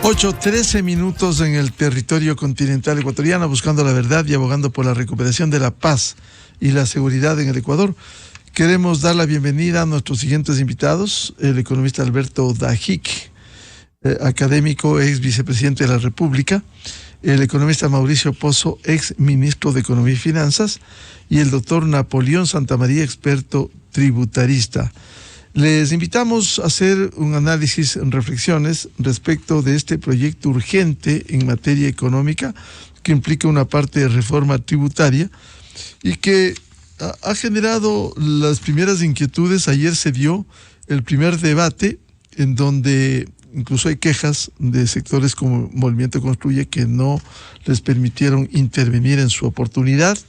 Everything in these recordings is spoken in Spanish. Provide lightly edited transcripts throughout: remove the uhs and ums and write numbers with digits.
8:13 en el territorio continental ecuatoriano, buscando la verdad y abogando por la recuperación de la paz y la seguridad en el Ecuador. Queremos dar la bienvenida a nuestros siguientes invitados: el economista Alberto Dajic, académico, ex vicepresidente de la República; el economista Mauricio Pozo, ex ministro de Economía y Finanzas; y el doctor Napoleón Santamaría, experto tributarista. Les invitamos a hacer un análisis, reflexiones respecto de este proyecto urgente en materia económica que implica una parte de reforma tributaria y que ha generado las primeras inquietudes. Ayer se dio el primer debate en donde incluso hay quejas de sectores como Movimiento Construye que no les permitieron intervenir en su oportunidad.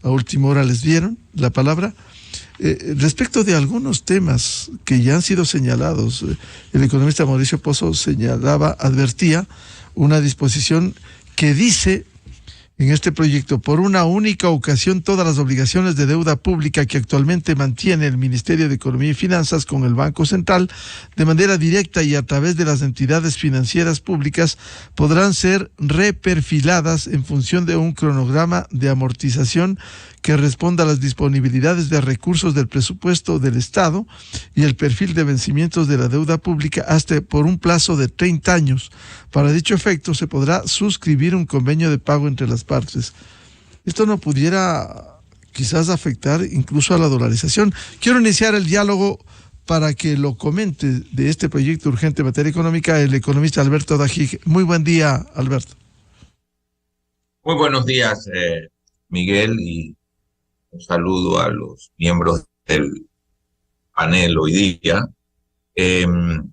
A última hora les dieron la palabra. Respecto de algunos temas que ya han sido señalados, el economista Mauricio Pozo advertía una disposición que dice en este proyecto: por una única ocasión todas las obligaciones de deuda pública que actualmente mantiene el Ministerio de Economía y Finanzas con el Banco Central de manera directa y a través de las entidades financieras públicas podrán ser reperfiladas en función de un cronograma de amortización que responda a las disponibilidades de recursos del presupuesto del Estado y el perfil de vencimientos de la deuda pública hasta por un plazo de 30 años. Para dicho efecto se podrá suscribir un convenio de pago entre las partes. Esto no pudiera quizás afectar incluso a la dolarización. Quiero iniciar el diálogo para que lo comente de este proyecto urgente en materia económica el economista Alberto Dajic. Muy buen día, Alberto. Muy buenos días, Miguel, y un saludo a los miembros del panel hoy día. El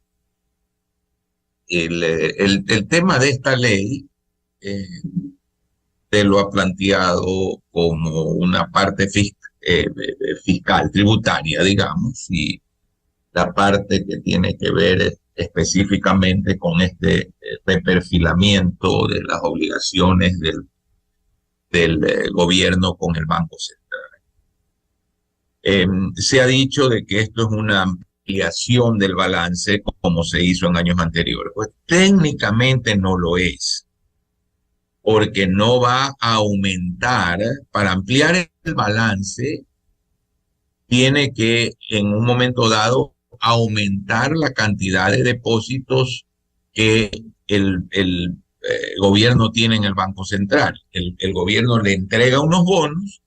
tema de esta ley se lo ha planteado como una parte fiscal, tributaria, digamos, y la parte que tiene que ver específicamente con este reperfilamiento de las obligaciones del gobierno con el Banco Central. Se ha dicho de que esto es una ampliación del balance como se hizo en años anteriores. Pues técnicamente no lo es, porque no va a aumentar. Para ampliar el balance tiene que en un momento dado aumentar la cantidad de depósitos que el gobierno tiene en el Banco Central. El gobierno le entrega unos bonos,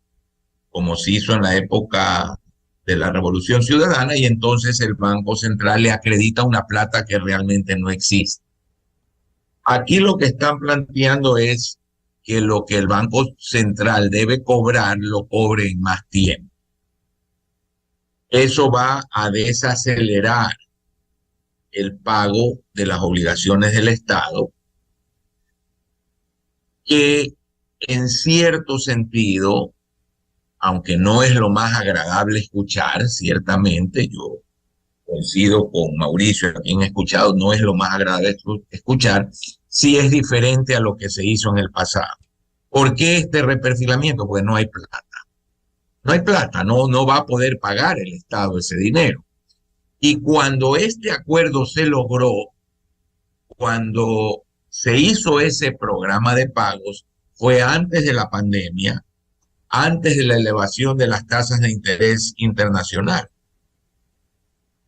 como se hizo en la época de la Revolución Ciudadana, y entonces el Banco Central le acredita una plata que realmente no existe. Aquí lo que están planteando es que lo que el Banco Central debe cobrar, lo cobre en más tiempo. Eso va a desacelerar el pago de las obligaciones del Estado, que en cierto sentido, aunque no es lo más agradable escuchar, ciertamente, yo coincido con Mauricio, a quien he escuchado, no es lo más agradable escuchar, sí es diferente a lo que se hizo en el pasado. ¿Por qué este reperfilamiento? Porque no hay plata. No hay plata, no va a poder pagar el Estado ese dinero. Y cuando este acuerdo se logró, cuando se hizo ese programa de pagos, fue antes de la pandemia, antes de la elevación de las tasas de interés internacional.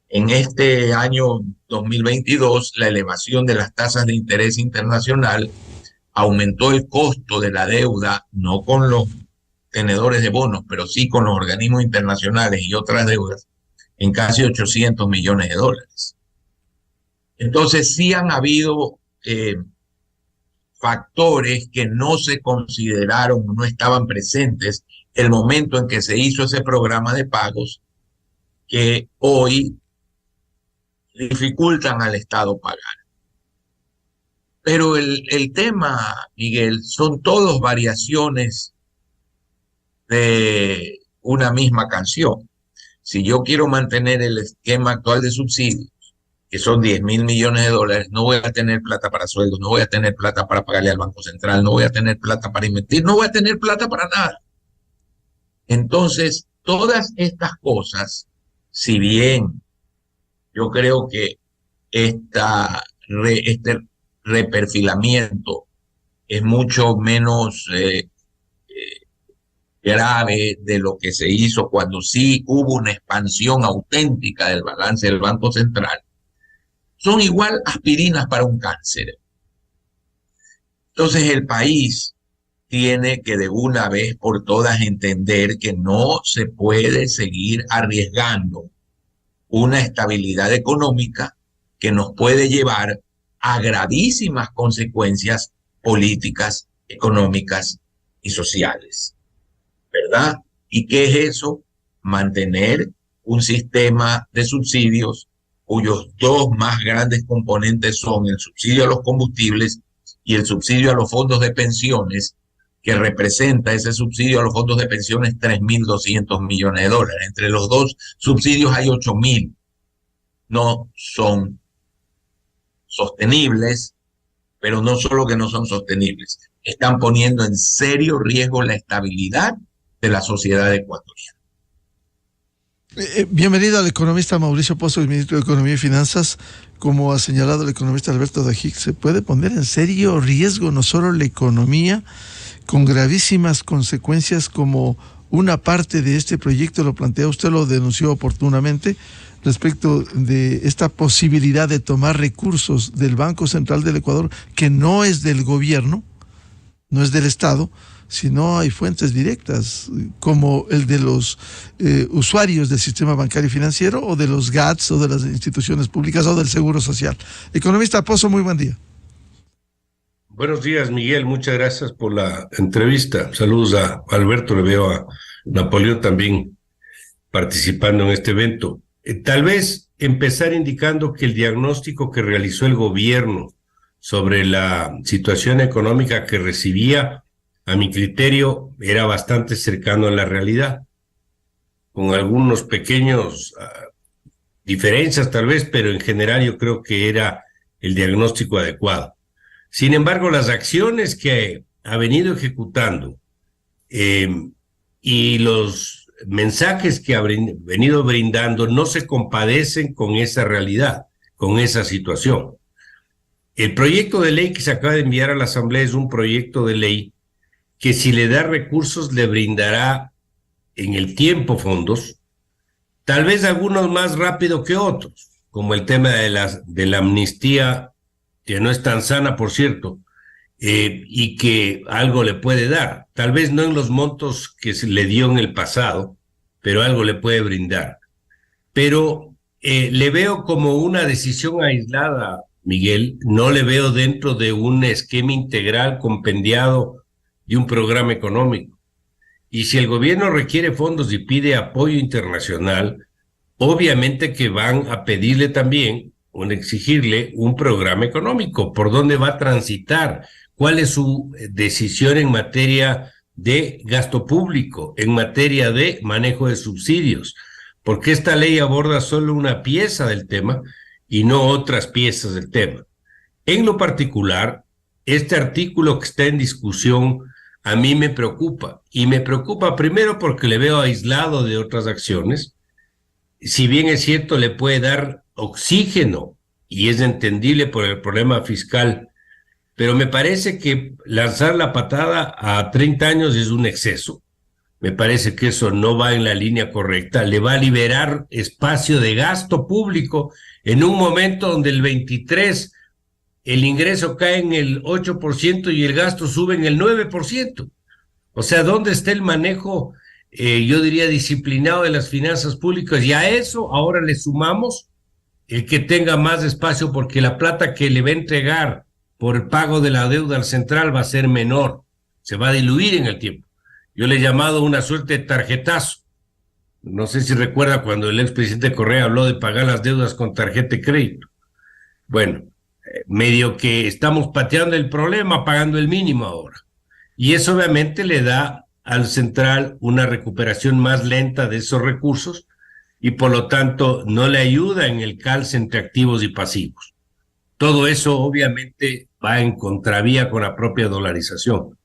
En este año 2022, la elevación de las tasas de interés internacional aumentó el costo de la deuda, no con los tenedores de bonos, pero sí con los organismos internacionales y otras deudas, en casi 800 millones de dólares. Entonces, sí han habido factores que no se consideraron, no estaban presentes el momento en que se hizo ese programa de pagos, que hoy dificultan al Estado pagar. Pero el tema, Miguel, son todos variaciones de una misma canción. Si yo quiero mantener el esquema actual de subsidios, que son 10.000 millones de dólares, no voy a tener plata para sueldos, no voy a tener plata para pagarle al Banco Central, no voy a tener plata para invertir, no voy a tener plata para nada. Entonces, todas estas cosas, si bien yo creo que este reperfilamiento es mucho menos grave de lo que se hizo cuando sí hubo una expansión auténtica del balance del Banco Central, son igual aspirinas para un cáncer. Entonces el país tiene que de una vez por todas entender que no se puede seguir arriesgando una estabilidad económica que nos puede llevar a gravísimas consecuencias políticas, económicas y sociales, ¿verdad? ¿Y qué es eso? Mantener un sistema de subsidios cuyos dos más grandes componentes son el subsidio a los combustibles y el subsidio a los fondos de pensiones, que representa ese subsidio a los fondos de pensiones 3.200 millones de dólares. Entre los dos subsidios hay 8.000. No son sostenibles, pero no solo que no son sostenibles, están poniendo en serio riesgo la estabilidad de la sociedad ecuatoriana. Bienvenido al economista Mauricio Pozo, el ministro de Economía y Finanzas. Como ha señalado el economista Alberto Dajic, se puede poner en serio riesgo no solo la economía, con gravísimas consecuencias como una parte de este proyecto lo plantea, usted lo denunció oportunamente, respecto de esta posibilidad de tomar recursos del Banco Central del Ecuador, que no es del gobierno, no es del Estado, sino hay fuentes directas, como el de los usuarios del sistema bancario y financiero, o de los GATS, o de las instituciones públicas, o del Seguro Social. Economista Pozo, muy buen día. Buenos días, Miguel. Muchas gracias por la entrevista. Saludos a Alberto, le veo a Napoleón también participando en este evento. Tal vez empezar indicando que el diagnóstico que realizó el gobierno sobre la situación económica que recibía, a mi criterio, era bastante cercano a la realidad, con algunos pequeños diferencias tal vez, pero en general yo creo que era el diagnóstico adecuado. Sin embargo, las acciones que ha venido ejecutando y los mensajes que ha venido brindando no se compadecen con esa realidad, con esa situación. El proyecto de ley que se acaba de enviar a la Asamblea es un proyecto de ley que, si le da recursos, le brindará en el tiempo fondos, tal vez algunos más rápido que otros, como el tema de la amnistía, que no es tan sana, por cierto, y que algo le puede dar. Tal vez no en los montos que se le dio en el pasado, pero algo le puede brindar. Pero le veo como una decisión aislada, Miguel, no le veo dentro de un esquema integral compendiado de un programa económico. Y si el gobierno requiere fondos y pide apoyo internacional, obviamente que van a pedirle también, o exigirle un programa económico, por dónde va a transitar, cuál es su decisión en materia de gasto público, en materia de manejo de subsidios, porque esta ley aborda solo una pieza del tema y no otras piezas del tema. En lo particular, este artículo que está en discusión a mí me preocupa, y me preocupa primero porque le veo aislado de otras acciones. Si bien es cierto, le puede dar oxígeno y es entendible por el problema fiscal, pero me parece que lanzar la patada a 30 años es un exceso. Me parece que eso no va en la línea correcta. Le va a liberar espacio de gasto público en un momento donde el 23 el ingreso cae en el 8% y el gasto sube en el 9%. O sea, ¿dónde está el manejo, yo diría, disciplinado de las finanzas públicas? Y a eso ahora le sumamos el que tenga más espacio, porque la plata que le va a entregar por el pago de la deuda al central va a ser menor, se va a diluir en el tiempo. Yo le he llamado una suerte de tarjetazo. No sé si recuerda cuando el expresidente Correa habló de pagar las deudas con tarjeta de crédito. Bueno, medio que estamos pateando el problema, pagando el mínimo ahora. Y eso obviamente le da al central una recuperación más lenta de esos recursos y por lo tanto no le ayuda en el calce entre activos y pasivos. Todo eso obviamente va en contravía con la propia dolarización.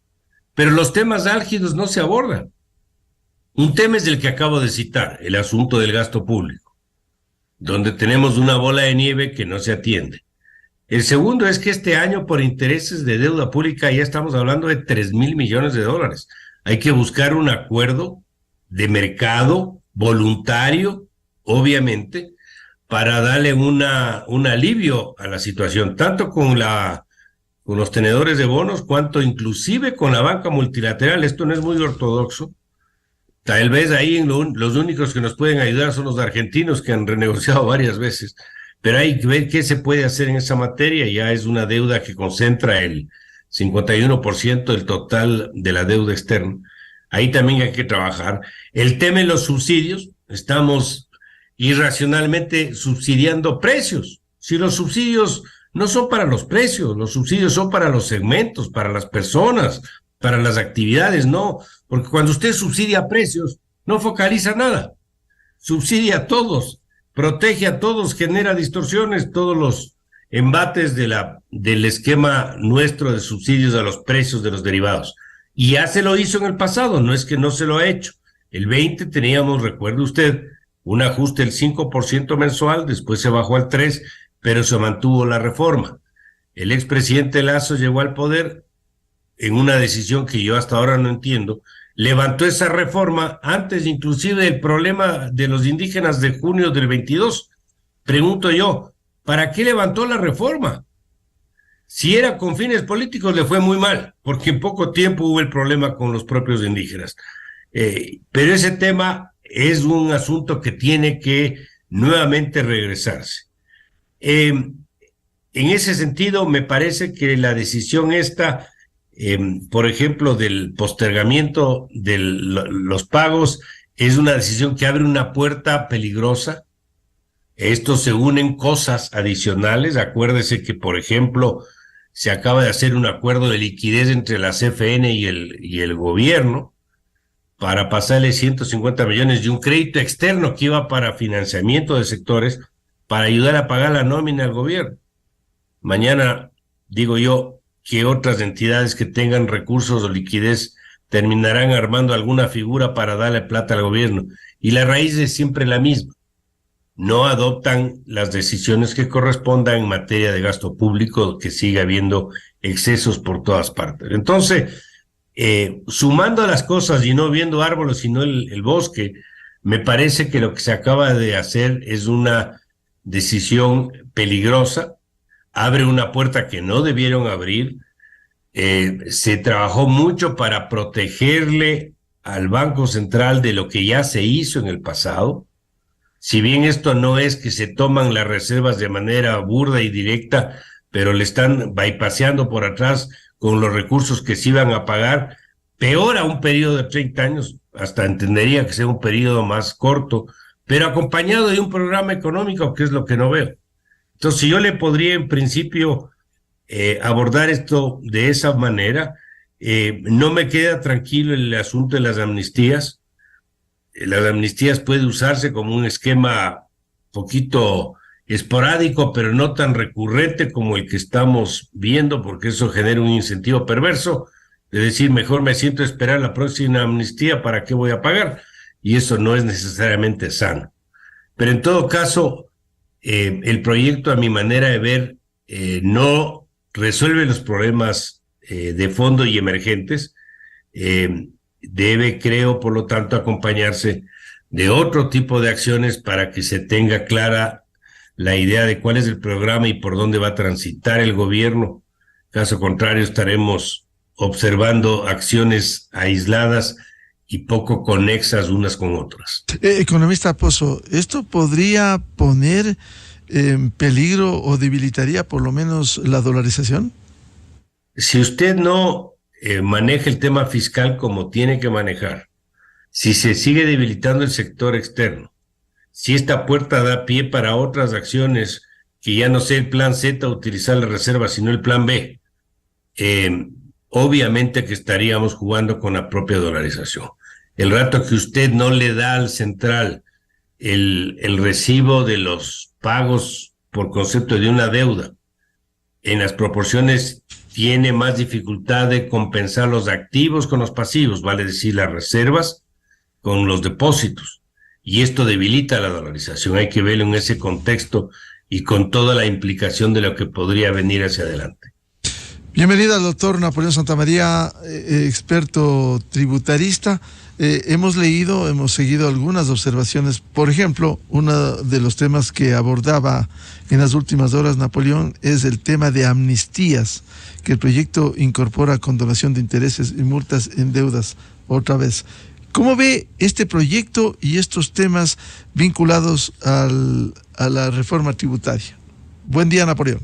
Pero los temas álgidos no se abordan. Un tema es el que acabo de citar, el asunto del gasto público, donde tenemos una bola de nieve que no se atiende. El segundo es que este año por intereses de deuda pública ya estamos hablando de 3,000 millones de dólares. Hay que buscar un acuerdo de mercado voluntario, obviamente, para darle un alivio a la situación, tanto con los tenedores de bonos, cuanto inclusive con la banca multilateral. Esto no es muy ortodoxo. Tal vez ahí los únicos que nos pueden ayudar son los argentinos, que han renegociado varias veces, pero hay que ver qué se puede hacer en esa materia. Ya es una deuda que concentra el 51% del total de la deuda externa. Ahí también hay que trabajar. El tema de los subsidios, estamos irracionalmente subsidiando precios. Si los subsidios no son para los precios, los subsidios son para los segmentos, para las personas, para las actividades, no. Porque cuando usted subsidia precios, no focaliza nada. Subsidia a todos, protege a todos, genera distorsiones, todos los embates del esquema nuestro de subsidios a los precios de los derivados. Y ya se lo hizo en el pasado, no es que no se lo ha hecho. El 20 teníamos, recuerde usted, un ajuste del 5% mensual, después se bajó al 3%, pero se mantuvo la reforma. El expresidente Lasso llegó al poder en una decisión que yo hasta ahora no entiendo, levantó esa reforma antes inclusive del problema de los indígenas de junio del 22. Pregunto yo, ¿para qué levantó la reforma? Si era con fines políticos le fue muy mal, porque en poco tiempo hubo el problema con los propios indígenas. Pero ese tema es un asunto que tiene que nuevamente regresarse. En ese sentido, me parece que la decisión esta, por ejemplo, del postergamiento de los pagos, es una decisión que abre una puerta peligrosa. Esto se unen cosas adicionales. Acuérdese que, por ejemplo, se acaba de hacer un acuerdo de liquidez entre la CFN y el gobierno para pasarle 150 millones de un crédito externo que iba para financiamiento de sectores para ayudar a pagar la nómina al gobierno. Mañana, digo yo, que otras entidades que tengan recursos o liquidez terminarán armando alguna figura para darle plata al gobierno. Y la raíz es siempre la misma. No adoptan las decisiones que correspondan en materia de gasto público, que sigue habiendo excesos por todas partes. Entonces, sumando a las cosas y no viendo árboles, sino el bosque, me parece que lo que se acaba de hacer es una decisión peligrosa, abre una puerta que no debieron abrir. Se trabajó mucho para protegerle al Banco Central de lo que ya se hizo en el pasado. Si bien esto no es que se toman las reservas de manera burda y directa, pero le están bypaseando por atrás con los recursos que se iban a pagar, peor a un periodo de 30 años, hasta entendería que sea un periodo más corto, pero acompañado de un programa económico, que es lo que no veo. Entonces, yo le podría en principio abordar esto de esa manera. No me queda tranquilo el asunto de las amnistías. Las amnistías puede usarse como un esquema poquito esporádico, pero no tan recurrente como el que estamos viendo, porque eso genera un incentivo perverso de decir, mejor me siento a esperar la próxima amnistía, ¿para qué voy a pagar? Y eso no es necesariamente sano. Pero en todo caso, el proyecto, a mi manera de ver, no resuelve los problemas de fondo y emergentes. Debe, creo, por lo tanto, acompañarse de otro tipo de acciones para que se tenga clara la idea de cuál es el programa y por dónde va a transitar el gobierno. Caso contrario, estaremos observando acciones aisladas y poco conexas unas con otras. Economista Pozo, ¿esto podría poner en peligro o debilitaría por lo menos la dolarización? Si usted no maneja el tema fiscal como tiene que manejar, si se sigue debilitando el sector externo, si esta puerta da pie para otras acciones, que ya no sea el plan Z utilizar la reserva, sino el plan B, obviamente que estaríamos jugando con la propia dolarización. El rato que usted no le da al central el recibo de los pagos por concepto de una deuda, en las proporciones tiene más dificultad de compensar los activos con los pasivos, vale decir las reservas con los depósitos, y esto debilita la dolarización. Hay que verlo en ese contexto y con toda la implicación de lo que podría venir hacia adelante. Bienvenido al doctor Napoleón Santamaría, experto tributarista. Hemos seguido algunas observaciones. Por ejemplo, uno de los temas que abordaba en las últimas horas Napoleón es el tema de amnistías, que el proyecto incorpora condonación de intereses y multas en deudas otra vez. ¿Cómo ve este proyecto y estos temas vinculados a la reforma tributaria? Buen día, Napoleón.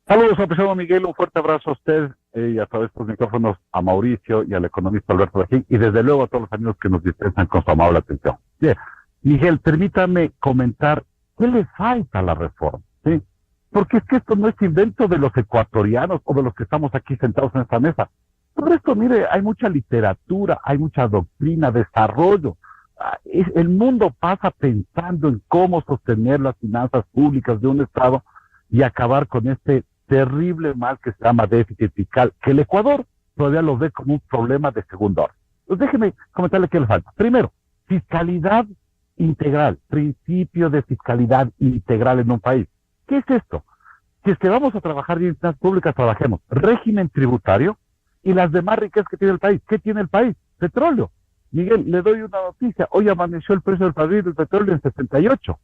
Saludos, apreciado Miguel, un fuerte abrazo a usted y a través de estos micrófonos a Mauricio y al economista Alberto Bajín, y desde luego a todos los amigos que nos dispensan con su amable atención. Bien, Miguel, permítame comentar qué le falta a la reforma, ¿sí? Porque es que esto no es invento de los ecuatorianos o de los que estamos aquí sentados en esta mesa. Por esto, mire, hay mucha literatura, hay mucha doctrina, desarrollo. El mundo pasa pensando en cómo sostener las finanzas públicas de un Estado y acabar con este terrible mal que se llama déficit fiscal, que el Ecuador todavía lo ve como un problema de segundo orden. Pues déjeme comentarle qué le falta. Primero, fiscalidad integral, principio de fiscalidad integral en un país. ¿Qué es esto? Si es que vamos a trabajar bien en finanzas públicas, trabajemos régimen tributario y las demás riquezas que tiene el país. ¿Qué tiene el país? Petróleo. Miguel, le doy una noticia. Hoy amaneció el precio del barril del petróleo en 68.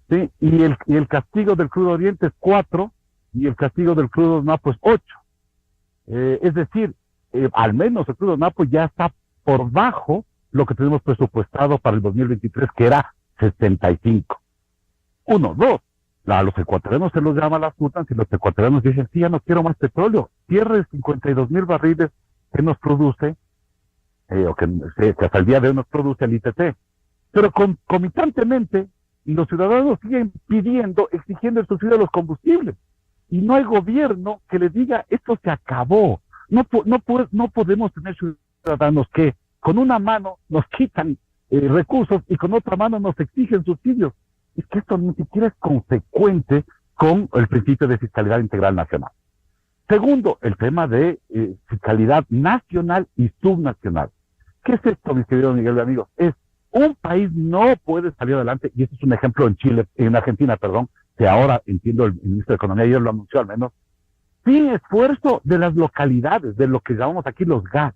¿Sí? Y el castigo del crudo oriente es 4 y el castigo del crudo napo es 8. Es decir, al menos el crudo napo ya está por bajo lo que tenemos presupuestado para el 2023, que era 75. 1, 2. A los ecuatorianos se los llama las putas y los ecuatorianos dicen, sí, ya no quiero más petróleo. Cierre 52,000 barriles que nos produce, o que hasta el día de hoy nos produce el ITT. Pero concomitantemente, los ciudadanos siguen pidiendo, exigiendo el subsidio de los combustibles. Y no hay gobierno que le diga, esto se acabó. No podemos tener ciudadanos que con una mano nos quitan recursos y con otra mano nos exigen subsidios. Es que esto ni siquiera es consecuente con el principio de fiscalidad integral nacional. Segundo, el tema de fiscalidad nacional y subnacional. ¿Qué es esto, mis queridos Miguel y amigos? Es un país no puede salir adelante, y este es un ejemplo en Argentina, que ahora entiendo el ministro de Economía, ayer lo anunció al menos, sin esfuerzo de las localidades, de lo que llamamos aquí los GAS.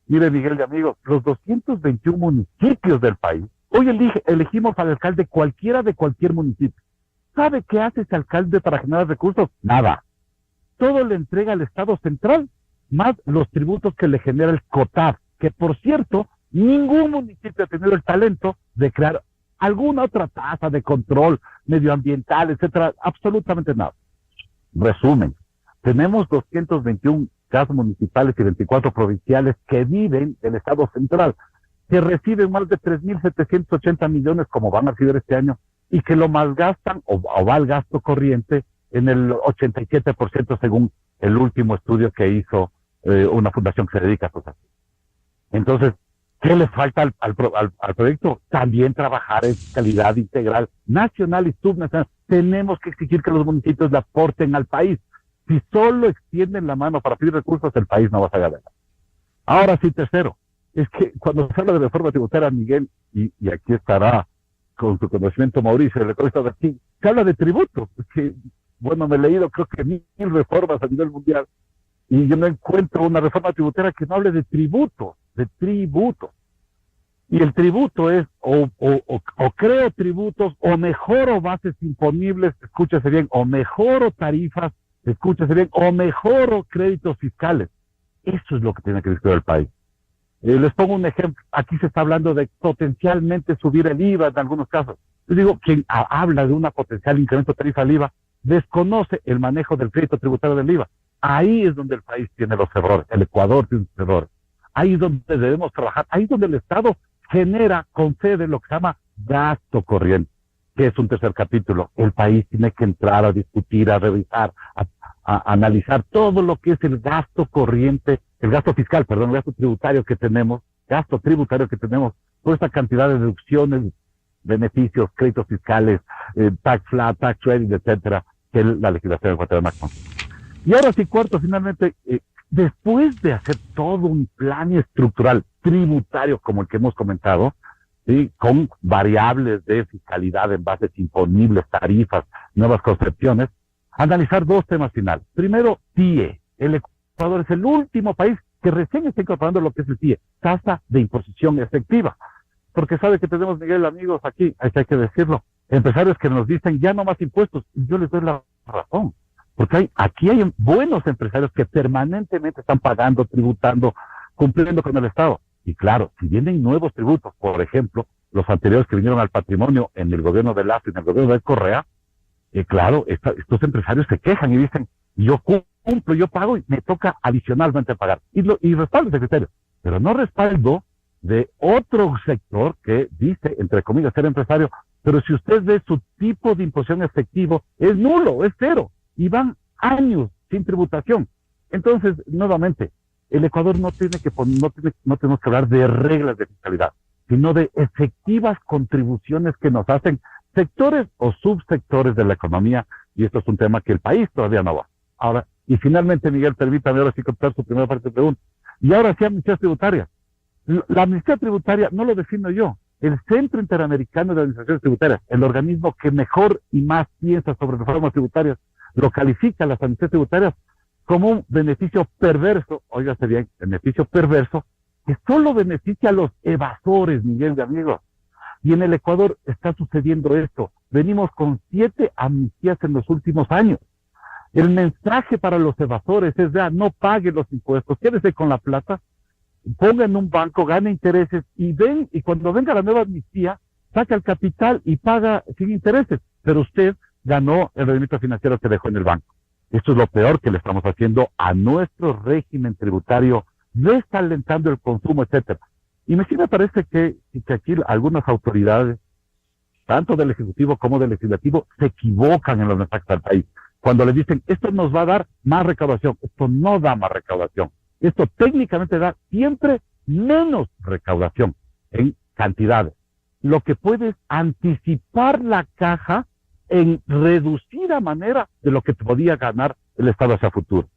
Mire, Miguel y amigos, los 221 municipios del país, hoy elegimos al alcalde cualquiera de cualquier municipio. ¿Sabe qué hace ese alcalde para generar recursos? Nada. Todo le entrega al Estado central, más los tributos que le genera el COTAF, que por cierto, ningún municipio ha tenido el talento de crear alguna otra tasa de control medioambiental, etcétera, absolutamente nada. Resumen, tenemos 221 casos municipales y 24 provinciales que viven del Estado central, que reciben más de 3.780 millones como van a recibir este año y que lo malgastan o va al gasto corriente en el 87% según el último estudio que hizo una fundación que se dedica a cosas así. Entonces, ¿qué le falta al proyecto? También trabajar en calidad integral nacional y subnacional. Tenemos que exigir que los municipios le aporten al país. Si solo extienden la mano para pedir recursos, el país no va a salir adelante. Ahora sí, tercero, es que cuando se habla de reforma tributaria, Miguel, y aquí estará con su conocimiento Mauricio, el economista de aquí, se habla de tributos. Que, bueno, me he leído creo que 1,000 reformas a nivel mundial, y yo no encuentro una reforma tributaria que no hable de tributos. Y el tributo es o creo tributos, o mejoro bases imponibles, escúchese bien, o mejoro tarifas, escúchese bien, o mejoro créditos fiscales. Eso es lo que tiene que discutir el país. Les pongo un ejemplo. Aquí se está hablando de potencialmente subir el IVA en algunos casos. Yo digo, quien habla de una potencial incremento de tarifa del IVA, desconoce el manejo del crédito tributario del IVA. Ahí es donde el país tiene los errores, el Ecuador tiene los errores. Ahí es donde debemos trabajar, ahí es donde el Estado concede lo que se llama gasto corriente, que es un tercer capítulo. El país tiene que entrar a discutir, a revisar, a analizar todo lo que es el gasto corriente, el gasto fiscal, perdón, el gasto tributario que tenemos, por esta cantidad de deducciones, beneficios, créditos fiscales, tax flat, tax credit, etcétera, que la legislación ecuatoriana. Y ahora sí, cuarto, finalmente, después de hacer todo un plan estructural tributario como el que hemos comentado, ¿sí? Con variables de fiscalidad en bases imponibles, tarifas, nuevas concepciones, analizar dos temas finales. Primero, TIE. El Ecuador es el último país que recién está incorporando lo que es el TIE, tasa de imposición efectiva. Porque sabe que tenemos, Miguel, amigos aquí, hay que decirlo, empresarios que nos dicen ya no más impuestos, y yo les doy la razón. Porque aquí hay buenos empresarios que permanentemente están pagando, tributando, cumpliendo con el Estado. Y claro, si vienen nuevos tributos, por ejemplo, los anteriores que vinieron al patrimonio en el gobierno de Lazo y en el gobierno de Correa, claro, estos empresarios se quejan y dicen, yo cumplo, yo pago y me toca adicionalmente pagar. Y respaldo ese criterio. Pero no respaldo de otro sector que dice, entre comillas, ser empresario, pero si usted ve su tipo de imposición efectivo, es nulo, es cero, y van años sin tributación. Entonces, nuevamente, el Ecuador no tenemos que hablar de reglas de fiscalidad, sino de efectivas contribuciones que nos hacen sectores o subsectores de la economía, y esto es un tema que el país todavía no va. Ahora, y finalmente, Miguel, permítame ahora sí contestar su primera parte de pregunta. Y ahora sí, amnistía tributaria. La amnistía tributaria no lo defino yo. El Centro Interamericano de Administraciones Tributarias, el organismo que mejor y más piensa sobre reformas tributarias, lo califica las amnistías tributarias como un beneficio perverso, óigase bien, beneficio perverso, que solo beneficia a los evasores, Miguel de amigos. Y en el Ecuador está sucediendo esto. Venimos con 7 amnistías en los últimos años. El mensaje para los evasores es, vea, no pague los impuestos, quédese con la plata, ponga en un banco, gane intereses y cuando venga la nueva amnistía, saca el capital y paga sin intereses. Pero usted ganó el rendimiento financiero que dejó en el banco. Esto es lo peor que le estamos haciendo a nuestro régimen tributario, desalentando el consumo, etcétera. Y sí me parece que aquí algunas autoridades, tanto del Ejecutivo como del Legislativo, se equivocan en los mensajes al país. Cuando le dicen, esto nos va a dar más recaudación, esto no da más recaudación. Esto técnicamente da siempre menos recaudación en cantidades. Lo que puede es anticipar la caja en reducida manera de lo que podía ganar el Estado hacia futuro.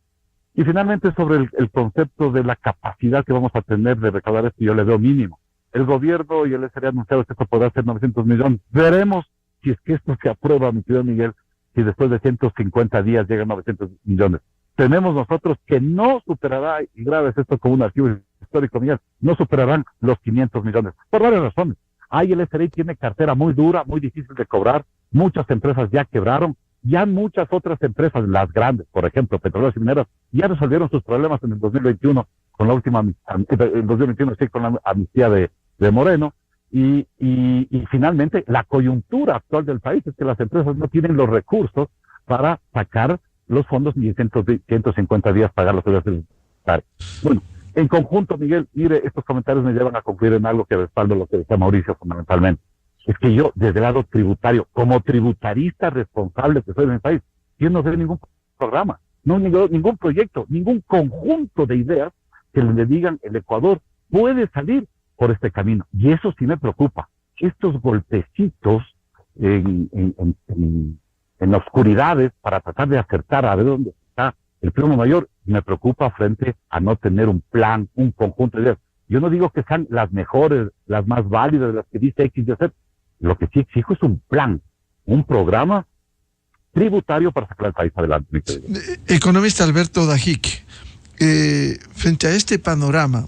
Y finalmente, sobre el concepto de la capacidad que vamos a tener de recaudar esto, yo le veo mínimo. El gobierno y el SRE anunciado que esto podrá ser 900 millones. Veremos si es que esto se aprueba, mi querido Miguel, si después de 150 días llegan 900 millones. Tenemos nosotros que no superará, y grave es esto como un archivo histórico, Miguel, no superarán los 500 millones, por varias razones. Ahí el SRI tiene cartera muy dura, muy difícil de cobrar, muchas empresas ya quebraron, ya muchas otras empresas, las grandes, por ejemplo, petroleras y mineras, ya resolvieron sus problemas en el 2021 con la última, el 2021 sí, con la amnistía de Moreno, y finalmente la coyuntura actual del país es que las empresas no tienen los recursos para sacar los fondos ni en 150 días pagar los servicios necesarios. Bueno, en conjunto, Miguel, mire, estos comentarios me llevan a concluir en algo que respaldo lo que decía Mauricio fundamentalmente. Es que yo, desde el lado tributario, como tributarista responsable que soy en el país, yo no veo ningún programa, ningún proyecto, ningún conjunto de ideas que le digan el Ecuador puede salir por este camino. Y eso sí me preocupa. Estos golpecitos en oscuridades para tratar de acertar a ver dónde está el plomo mayor, me preocupa frente a no tener un plan, un conjunto de ideas. Yo no digo que sean las mejores, las más válidas, las que dice X y Z. Lo que sí exijo es un plan, un programa tributario para sacar el país adelante. Economista Alberto Dajic, frente a este panorama,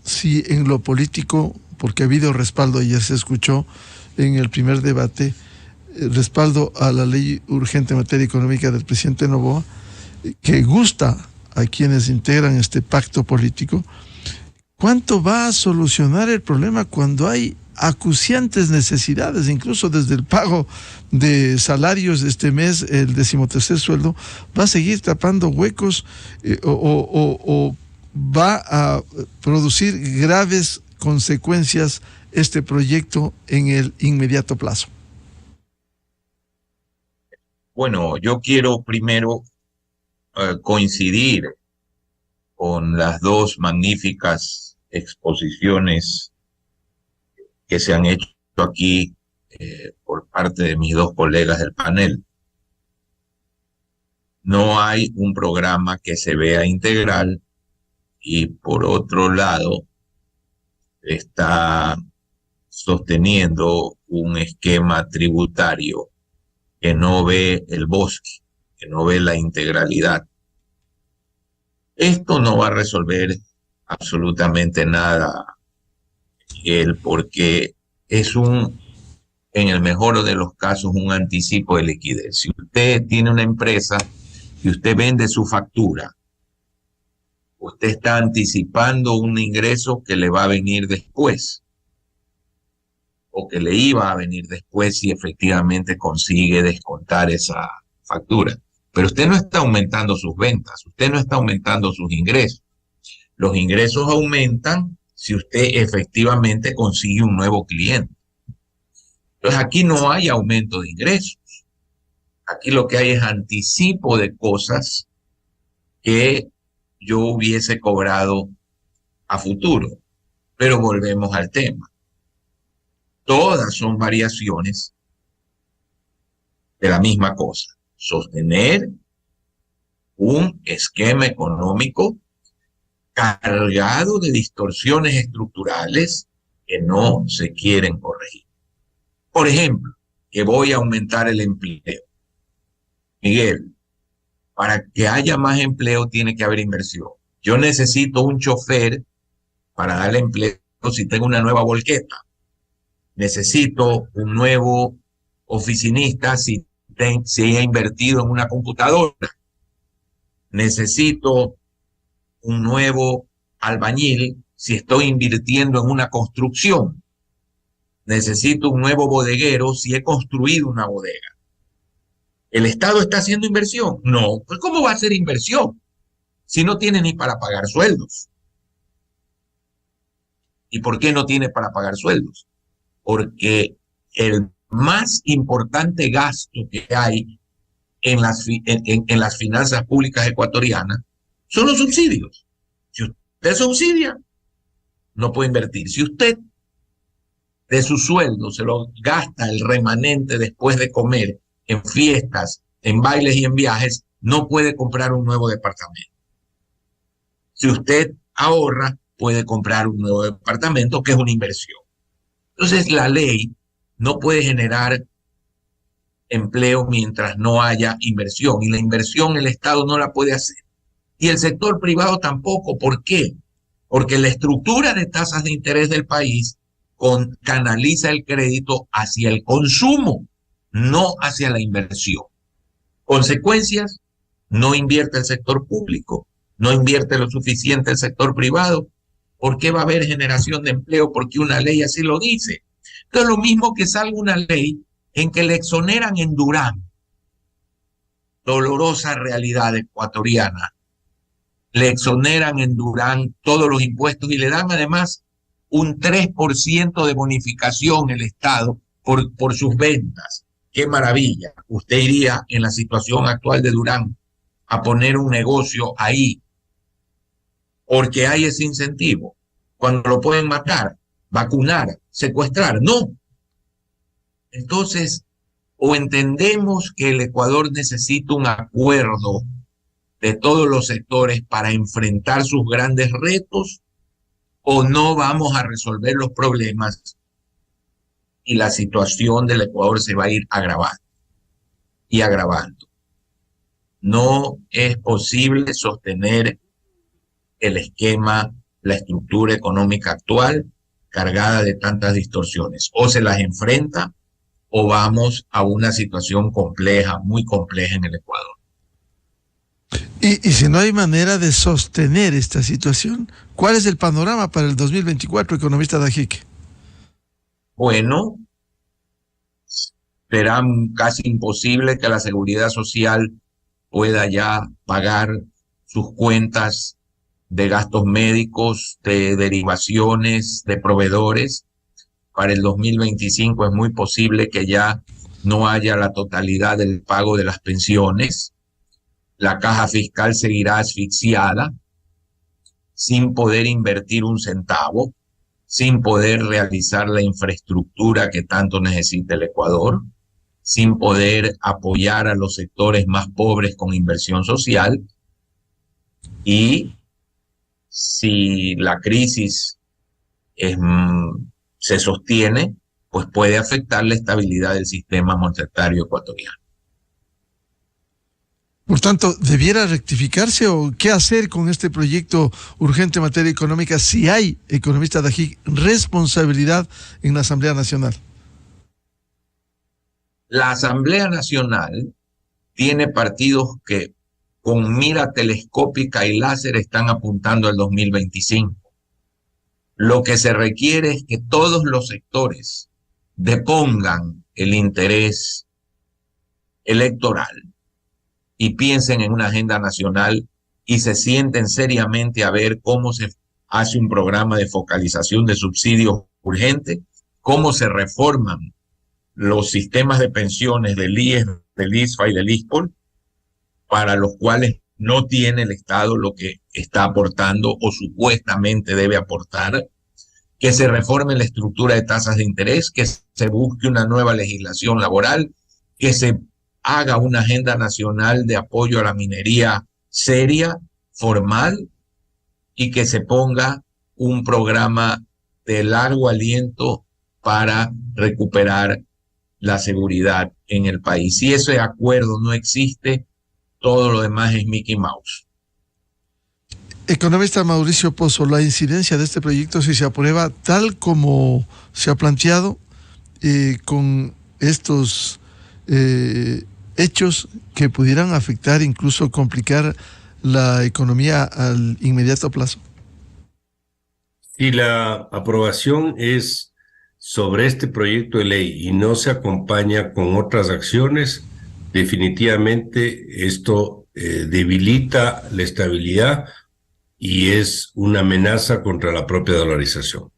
si en lo político, porque ha habido respaldo, ya se escuchó en el primer debate, respaldo a la ley urgente en materia económica del presidente Noboa, que gusta a quienes integran este pacto político, ¿cuánto va a solucionar el problema cuando hay acuciantes necesidades, incluso desde el pago de salarios de este mes, el 13º sueldo, va a seguir tapando huecos o va a producir graves consecuencias este proyecto en el inmediato plazo? Bueno, yo quiero primero coincidir con las dos magníficas exposiciones que se han hecho aquí por parte de mis dos colegas del panel. No hay un programa que se vea integral y por otro lado está sosteniendo un esquema tributario que no ve el bosque, que no ve la integralidad. Esto no va a resolver absolutamente nada, Miguel, porque es en el mejor de los casos, un anticipo de liquidez. Si usted tiene una empresa y usted vende su factura, usted está anticipando un ingreso que le va a venir después, o que le iba a venir después si efectivamente consigue descontar esa factura. Pero usted no está aumentando sus ventas, usted no está aumentando sus ingresos. Los ingresos aumentan si usted efectivamente consigue un nuevo cliente. Entonces aquí no hay aumento de ingresos. Aquí lo que hay es anticipo de cosas que yo hubiese cobrado a futuro. Pero volvemos al tema. Todas son variaciones de la misma cosa. Sostener un esquema económico cargado de distorsiones estructurales que no se quieren corregir. Por ejemplo, que voy a aumentar el empleo. Miguel, para que haya más empleo tiene que haber inversión. Yo necesito un chofer para darle empleo si tengo una nueva volqueta. Necesito un nuevo oficinista si he invertido en una computadora. Necesito un nuevo albañil si estoy invirtiendo en una construcción. Necesito un nuevo bodeguero si he construido una bodega. ¿El Estado está haciendo inversión? No. Pues ¿cómo va a hacer inversión si no tiene ni para pagar sueldos? ¿Y por qué no tiene para pagar sueldos? Porque el más importante gasto que hay en las finanzas públicas ecuatorianas son los subsidios. Si usted subsidia, no puede invertir. Si usted de su sueldo se lo gasta el remanente después de comer en fiestas, en bailes y en viajes, no puede comprar un nuevo departamento. Si usted ahorra, puede comprar un nuevo departamento, que es una inversión. Entonces, la ley no puede generar empleo mientras no haya inversión, y la inversión el Estado no la puede hacer. Y el sector privado tampoco. ¿Por qué? Porque la estructura de tasas de interés del país canaliza el crédito hacia el consumo, no hacia la inversión. Consecuencias, no invierte el sector público, no invierte lo suficiente el sector privado. ¿Por qué va a haber generación de empleo? Porque una ley así lo dice. Entonces, lo mismo que salga una ley en que le exoneran en Durán, dolorosa realidad ecuatoriana, le exoneran en Durán todos los impuestos y le dan además un 3% de bonificación el Estado por sus ventas. ¡Qué maravilla! Usted iría en la situación actual de Durán a poner un negocio ahí porque hay ese incentivo. Cuando lo pueden matar, vacunar, secuestrar, no. Entonces, o entendemos que el Ecuador necesita un acuerdo de todos los sectores para enfrentar sus grandes retos, o no vamos a resolver los problemas y la situación del Ecuador se va a ir agravando y agravando. No es posible sostener el esquema, la estructura económica actual cargada de tantas distorsiones. O se las enfrenta o vamos a una situación compleja, muy compleja en el Ecuador. Y si no hay manera de sostener esta situación, ¿cuál es el panorama para el 2024, economista Dajique? Bueno, será casi imposible que la Seguridad Social pueda ya pagar sus cuentas de gastos médicos, de derivaciones, de proveedores. Para el 2025 es muy posible que ya no haya la totalidad del pago de las pensiones. La caja fiscal seguirá asfixiada, sin poder invertir un centavo, sin poder realizar la infraestructura que tanto necesita el Ecuador, sin poder apoyar a los sectores más pobres con inversión social. Y si la crisis es se sostiene, pues puede afectar la estabilidad del sistema monetario ecuatoriano. Por tanto, ¿debiera rectificarse o qué hacer con este proyecto urgente en materia económica si hay, economista Dajic, responsabilidad en la Asamblea Nacional? La Asamblea Nacional tiene partidos que con mira telescópica y láser están apuntando al 2025. Lo que se requiere es que todos los sectores depongan el interés electoral y piensen en una agenda nacional y se sienten seriamente a ver cómo se hace un programa de focalización de subsidios urgentes, cómo se reforman los sistemas de pensiones del IES, del ISFA y del ISPOL, para los cuales no tiene el Estado lo que está aportando o supuestamente debe aportar, que se reforme la estructura de tasas de interés, que se busque una nueva legislación laboral, que se haga una agenda nacional de apoyo a la minería seria, formal, y que se ponga un programa de largo aliento para recuperar la seguridad en el país. Si ese acuerdo no existe, todo lo demás es Mickey Mouse. Economista Mauricio Pozo, la incidencia de este proyecto, si se aprueba tal como se ha planteado, con estos hechos que pudieran afectar, incluso complicar la economía al inmediato plazo. Si la aprobación es sobre este proyecto de ley y no se acompaña con otras acciones, definitivamente esto debilita la estabilidad y es una amenaza contra la propia dolarización.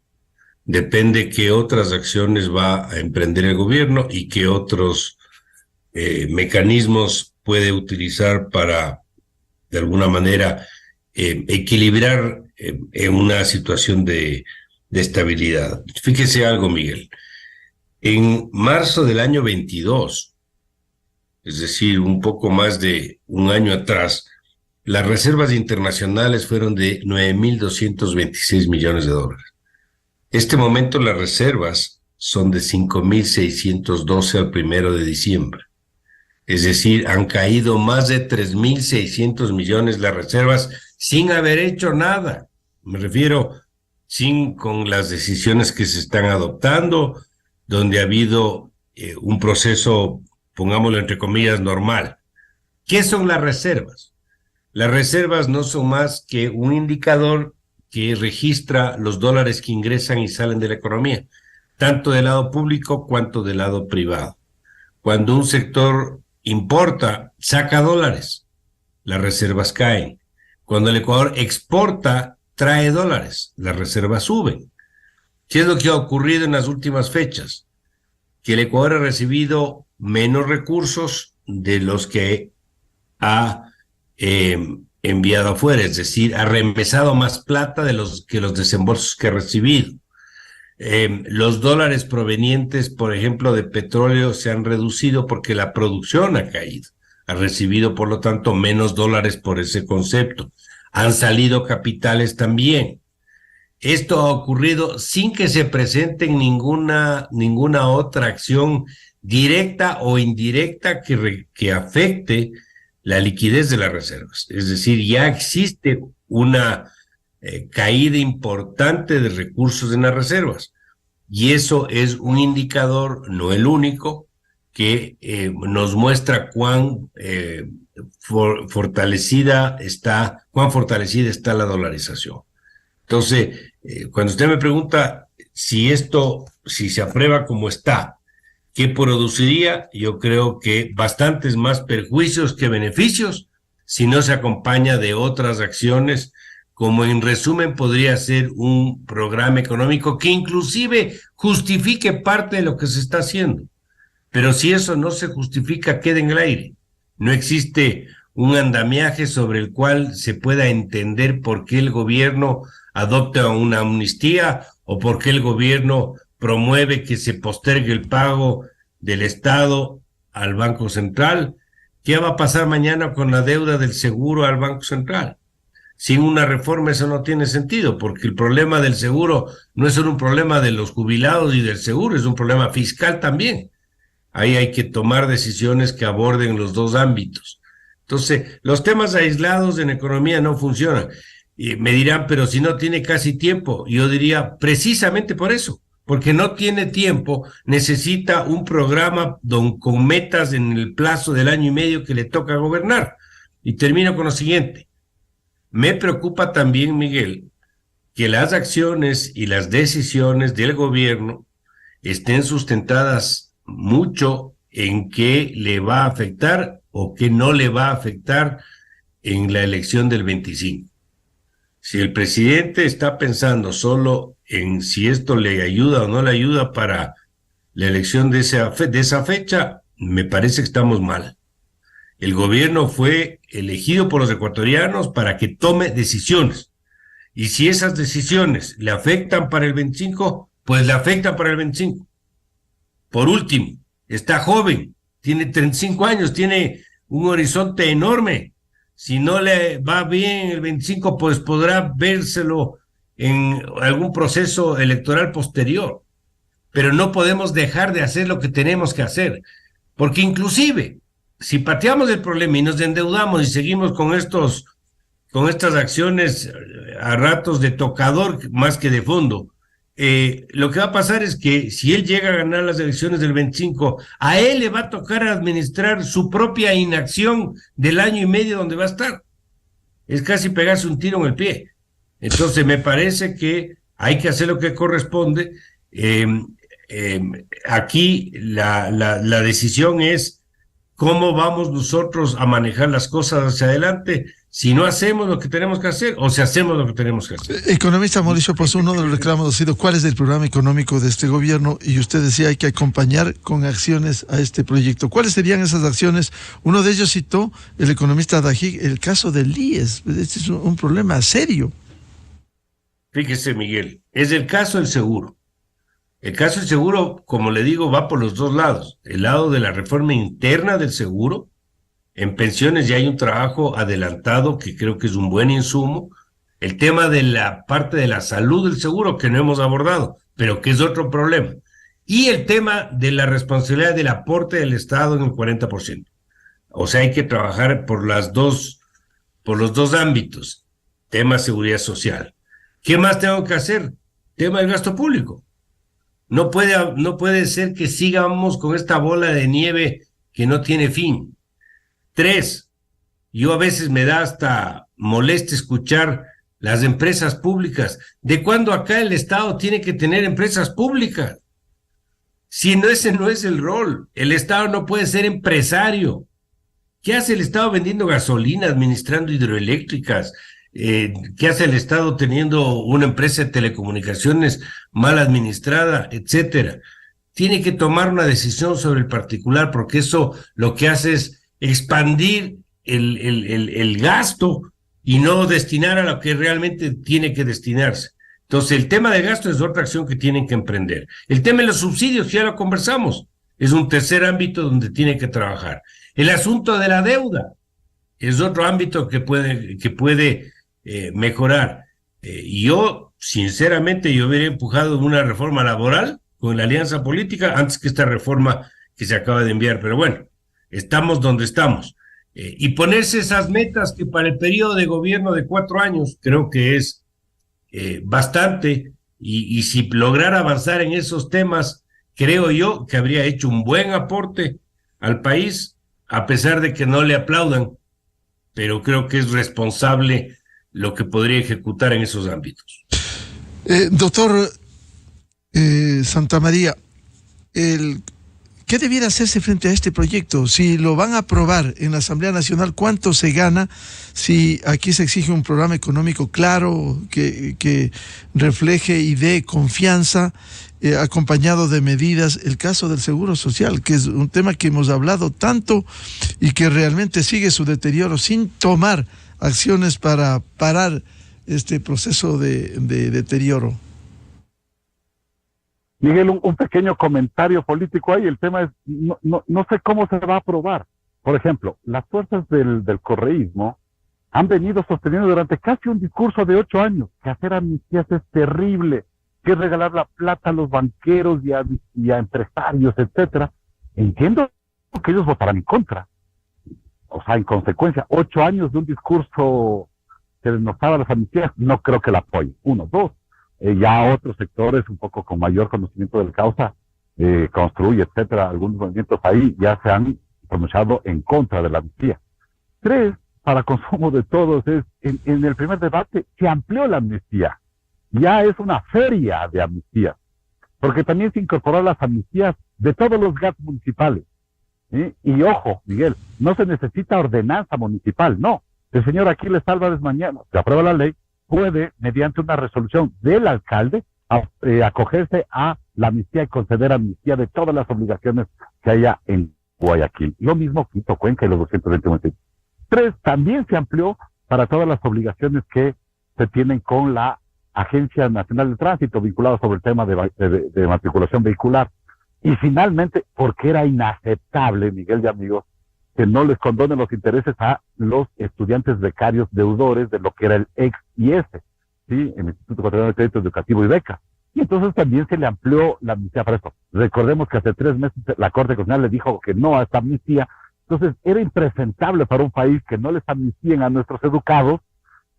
Depende qué otras acciones va a emprender el gobierno y qué otros mecanismos puede utilizar para, de alguna manera, equilibrar en una situación de estabilidad. Fíjese algo, Miguel. En marzo del año 22, es decir, un poco más de un año atrás, las reservas internacionales fueron de 9.226 millones de dólares. Este momento las reservas son de 5.612 al 1 de diciembre. Es decir, han caído más de 3.600 millones las reservas sin haber hecho nada. Me refiero con las decisiones que se están adoptando, donde ha habido un proceso, pongámoslo entre comillas, normal. ¿Qué son las reservas? Las reservas no son más que un indicador que registra los dólares que ingresan y salen de la economía, tanto del lado público cuanto del lado privado. Cuando un sector importa, saca dólares, las reservas caen. Cuando el Ecuador exporta, trae dólares, las reservas suben. ¿Qué es lo que ha ocurrido en las últimas fechas? Que el Ecuador ha recibido menos recursos de los que ha enviado afuera, es decir, ha remesado más plata de los desembolsos que ha recibido. Los dólares provenientes, por ejemplo, de petróleo se han reducido porque la producción ha caído. Ha recibido, por lo tanto, menos dólares por ese concepto. Han salido capitales también. Esto ha ocurrido sin que se presente ninguna otra acción directa o indirecta que afecte la liquidez de las reservas. Es decir, ya existe una caída importante de recursos en las reservas. Y eso es un indicador, no el único, que nos muestra cuán fortalecida está la dolarización. Entonces, cuando usted me pregunta si se aprueba como está, ¿qué produciría? Yo creo que bastantes más perjuicios que beneficios si no se acompaña de otras acciones, como en resumen podría ser un programa económico que inclusive justifique parte de lo que se está haciendo. Pero si eso no se justifica, queda en el aire. No existe un andamiaje sobre el cual se pueda entender por qué el gobierno adopta una amnistía o por qué el gobierno promueve que se postergue el pago del Estado al Banco Central. ¿Qué va a pasar mañana con la deuda del seguro al Banco Central? Sin una reforma eso no tiene sentido, porque el problema del seguro no es solo un problema de los jubilados y del seguro, es un problema fiscal también. Ahí hay que tomar decisiones que aborden los dos ámbitos. Entonces, los temas aislados en economía no funcionan. Y me dirán, pero si no tiene casi tiempo, yo diría precisamente por eso, porque no tiene tiempo, necesita un programa con metas en el plazo del año y medio que le toca gobernar. Y termino con lo siguiente. Me preocupa también, Miguel, que las acciones y las decisiones del gobierno estén sustentadas mucho en qué le va a afectar o qué no le va a afectar en la elección del 25. Si el presidente está pensando solo en si esto le ayuda o no le ayuda para la elección de esa fecha, me parece que estamos mal. El gobierno fue elegido por los ecuatorianos para que tome decisiones. Y si esas decisiones le afectan para el 25, pues le afectan para el 25. Por último, está joven, tiene 35 años, tiene un horizonte enorme. Si no le va bien el 25, pues podrá vérselo en algún proceso electoral posterior. Pero no podemos dejar de hacer lo que tenemos que hacer, porque inclusive, si pateamos el problema y nos endeudamos y seguimos con estas acciones a ratos de tocador más que de fondo, lo que va a pasar es que si él llega a ganar las elecciones del 25, a él le va a tocar administrar su propia inacción del año y medio donde va a estar. Es casi pegarse un tiro en el pie. Entonces me parece que hay que hacer lo que corresponde. Aquí la decisión es cómo vamos nosotros a manejar las cosas hacia adelante, si no hacemos lo que tenemos que hacer o si hacemos lo que tenemos que hacer. Economista Mauricio Pozo, uno de los reclamos ha sido cuál es el programa económico de este gobierno, y usted decía hay que acompañar con acciones a este proyecto. ¿Cuáles serían esas acciones? Uno de ellos citó el economista Dajik, el caso del IES. Este es un problema serio. Fíjese, Miguel, es el caso del seguro. El caso del seguro, como le digo, va por los dos lados. El lado de la reforma interna del seguro. En pensiones ya hay un trabajo adelantado que creo que es un buen insumo. El tema de la parte de la salud del seguro que no hemos abordado, pero que es otro problema. Y el tema de la responsabilidad del aporte del Estado en el 40%. O sea, hay que trabajar por los dos ámbitos. Tema seguridad social. ¿Qué más tengo que hacer? Tema del gasto público. No puede ser que sigamos con esta bola de nieve que no tiene fin. 3, yo a veces me da hasta molestia escuchar las empresas públicas. ¿De cuándo acá el Estado tiene que tener empresas públicas? Si no, ese no es el rol. El Estado no puede ser empresario. ¿Qué hace el Estado vendiendo gasolina, administrando hidroeléctricas? ¿Qué hace el Estado teniendo una empresa de telecomunicaciones mal administrada, etcétera? Tiene que tomar una decisión sobre el particular, porque eso lo que hace es expandir el gasto y no destinar a lo que realmente tiene que destinarse. Entonces, el tema de gasto es otra acción que tienen que emprender. El tema de los subsidios, ya lo conversamos, es un tercer ámbito donde tiene que trabajar. El asunto de la deuda es otro ámbito que puede mejorar. Y yo, sinceramente, yo hubiera empujado una reforma laboral con la alianza política antes que esta reforma que se acaba de enviar. Pero bueno, estamos donde estamos. Y ponerse esas metas que para el periodo de gobierno de 4 años creo que es bastante. Y si lograr avanzar en esos temas, creo yo que habría hecho un buen aporte al país, a pesar de que no le aplaudan, pero creo que es responsable lo que podría ejecutar en esos ámbitos. Doctor Santamaría, ¿qué debiera hacerse frente a este proyecto? Si lo van a aprobar en la Asamblea Nacional, ¿cuánto se gana? Si aquí se exige un programa económico claro, que refleje y dé confianza, acompañado de medidas. El caso del seguro social, que es un tema que hemos hablado tanto y que realmente sigue su deterioro sin tomar acciones para parar este proceso de deterioro. Miguel, un pequeño comentario político ahí. El tema es, no sé cómo se va a aprobar. Por ejemplo, las fuerzas del correísmo han venido sosteniendo durante casi un discurso de 8 años que hacer amnistías es terrible, que es regalar la plata a los banqueros y a empresarios, etcétera. Entiendo que ellos votarán en contra. O sea, en consecuencia, 8 años de un discurso que denostaba las amnistías, no creo que la apoyen. 1, 2. Ya otros sectores, un poco con mayor conocimiento de la causa, Construye, etcétera, algunos movimientos ahí ya se han pronunciado en contra de la amnistía. 3, para consumo de todos, es en el primer debate se amplió la amnistía. Ya es una feria de amnistía, porque también se incorporó las amnistías de todos los GATS municipales. Y ojo, Miguel, no se necesita ordenanza municipal, no. El señor Aquiles Álvarez mañana, que aprueba la ley, puede, mediante una resolución del alcalde, acogerse a la amnistía y conceder amnistía de todas las obligaciones que haya en Guayaquil. Lo mismo Quito, Cuenca y los 220 municipios. 3, también se amplió para todas las obligaciones que se tienen con la Agencia Nacional de Tránsito, vinculadas sobre el tema de matriculación vehicular. Y finalmente, porque era inaceptable, Miguel y amigos, que no les condonen los intereses a los estudiantes becarios deudores de lo que era el ex-IES, ¿sí? El Instituto Ecuatoriano de Crédito Educativo y Becas. Y entonces también se le amplió la amnistía para esto. Recordemos que hace 3 meses la Corte Constitucional le dijo que no a esta amnistía. Entonces era impresentable para un país que no les amnistíen a nuestros educados